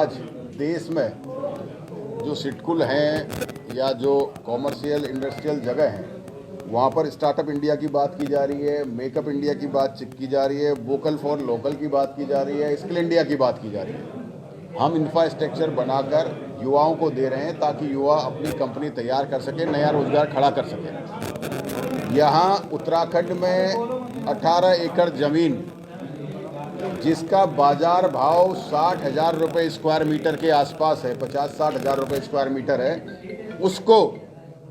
आज देश में जो सिटकुल हैं या जो कॉमर्शियल इंडस्ट्रियल जगह हैं वहाँ पर स्टार्टअप इंडिया की बात की जा रही है, मेकअप इंडिया की बात की जा रही है, वोकल फॉर लोकल की बात की जा रही है, स्किल इंडिया की बात की जा रही है। हम इंफ्रास्ट्रक्चर बनाकर युवाओं को दे रहे हैं ताकि युवा अपनी कंपनी तैयार कर सके, नया रोजगार खड़ा कर सके। यहाँ उत्तराखंड में 18 एकड़ ज़मीन जिसका बाजार भाव 60,000 रुपये स्क्वायर मीटर के आसपास है, 50-60 हज़ार रुपये स्क्वायर मीटर है, उसको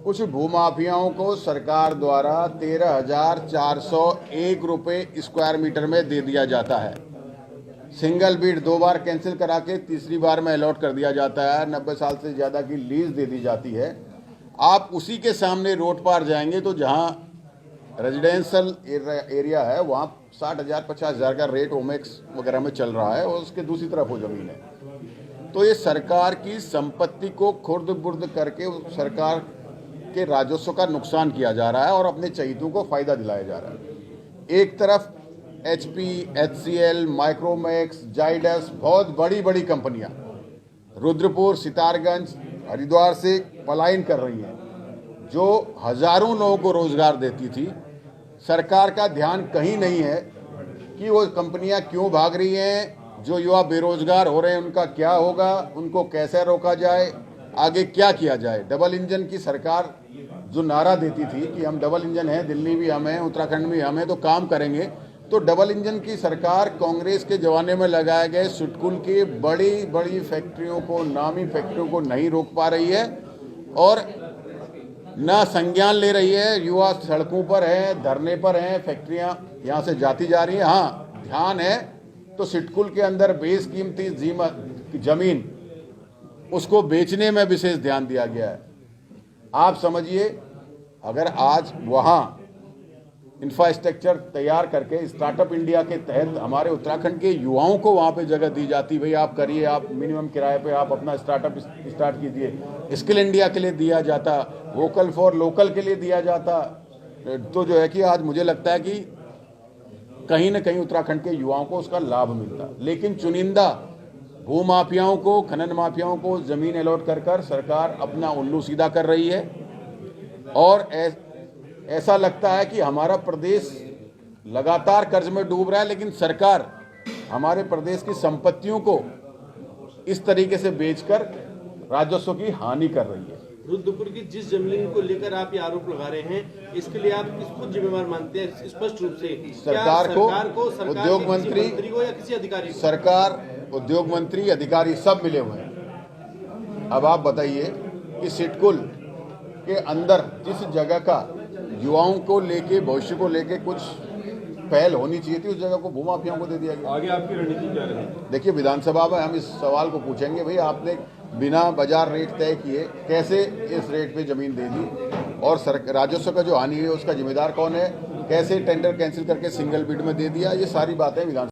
कुछ भूमाफियाओं को सरकार द्वारा 13,401 रुपये स्क्वायर मीटर में दे दिया जाता है। सिंगल बीड 2 बार कैंसिल करा के तीसरी बार में अलॉट कर दिया जाता है। 90 साल से ज़्यादा की लीज दे दी जाती है। आप उसी के सामने रोड पार जाएंगे तो जहां रेजिडेंशियल एरिया है वहाँ 60,000 50,000 का रेट ओमेक्स वगैरह में चल रहा है और उसके दूसरी तरफ वो ज़मीन है। तो ये सरकार की संपत्ति को खुर्द बुर्द करके सरकार के राजस्व का नुकसान किया जा रहा है और अपने चहीतों को फायदा दिलाया जा रहा है। एक तरफ HP, HCL, माइक्रोमैक्स, जाइडस, बहुत बड़ी बड़ी कंपनियां रुद्रपुर, सितारगंज, हरिद्वार से पलायन कर रही हैं, जो हजारों लोगों को रोजगार देती थी। सरकार का ध्यान कहीं नहीं है कि वो कंपनियां क्यों भाग रही हैं, जो युवा बेरोजगार हो रहे हैं उनका क्या होगा, उनको कैसे रोका जाए, आगे क्या किया जाए। डबल इंजन की सरकार जो नारा देती थी कि हम डबल इंजन हैं, दिल्ली भी हम हैं, उत्तराखंड भी हम हैं, तो काम करेंगे, तो डबल इंजन की सरकार कांग्रेस के जमाने में लगाए गए सिटकुल की बड़ी बड़ी फैक्ट्रियों को, नामी फैक्ट्रियों को नहीं रोक पा रही है और ना संज्ञान ले रही है। युवा सड़कों पर हैं, धरने पर हैं, फैक्ट्रियां यहाँ से जाती जा रही हैं। हाँ, ध्यान है तो सिटकुल के अंदर बेशकीमती जमीन उसको बेचने में विशेष ध्यान दिया गया है। आप समझिए, अगर आज वहाँ इंफ्रास्ट्रक्चर तैयार करके स्टार्टअप इंडिया के तहत हमारे उत्तराखंड के युवाओं को वहाँ पे जगह दी जाती, भाई आप करिए, आप मिनिमम किराए पे आप अपना स्टार्टअप स्टार्ट कीजिए, स्किल इंडिया के लिए दिया जाता, वोकल फॉर लोकल के लिए दिया जाता, तो जो है कि आज मुझे लगता है कि कहीं ना कहीं उत्तराखंड के युवाओं को उसका लाभ मिलता। लेकिन चुनिंदा भूमाफियाओं को, खनन माफियाओं को ज़मीन अलॉट कर कर सरकार अपना उल्लू सीधा कर रही है और ऐसा लगता है कि हमारा प्रदेश लगातार कर्ज में डूब रहा है, लेकिन सरकार हमारे प्रदेश की संपत्तियों को इस तरीके से बेचकर राजस्व की हानि कर रही है। रुद्रपुर की जिस जमीन को लेकर आप ये आरोप लगा रहे हैं, इसके लिए आप किसको जिम्मेवार मानते हैं स्पष्ट रूप से? सरकार को, उद्योग मंत्री को या किसी अधिकारी को? सरकार, उद्योग मंत्री, अधिकारी सब मिले हुए हैं। अब आप बताइए कि सिटकुल के अंदर जिस जगह का युवाओं को लेके, भविष्य को लेके कुछ पहल होनी चाहिए थी, उस जगह को भूमाफियाओं को दे दिया गया। आगे आपकी रणनीति क्या रहेगी? देखिए, विधानसभा में हम इस सवाल को पूछेंगे, भाई आपने बिना बाजार रेट तय किए कैसे इस रेट पे जमीन दे दी और राजस्व का जो हानि है उसका जिम्मेदार कौन है, कैसे टेंडर कैंसिल करके सिंगल बिड में दे दिया, ये सारी बातें विधानसभा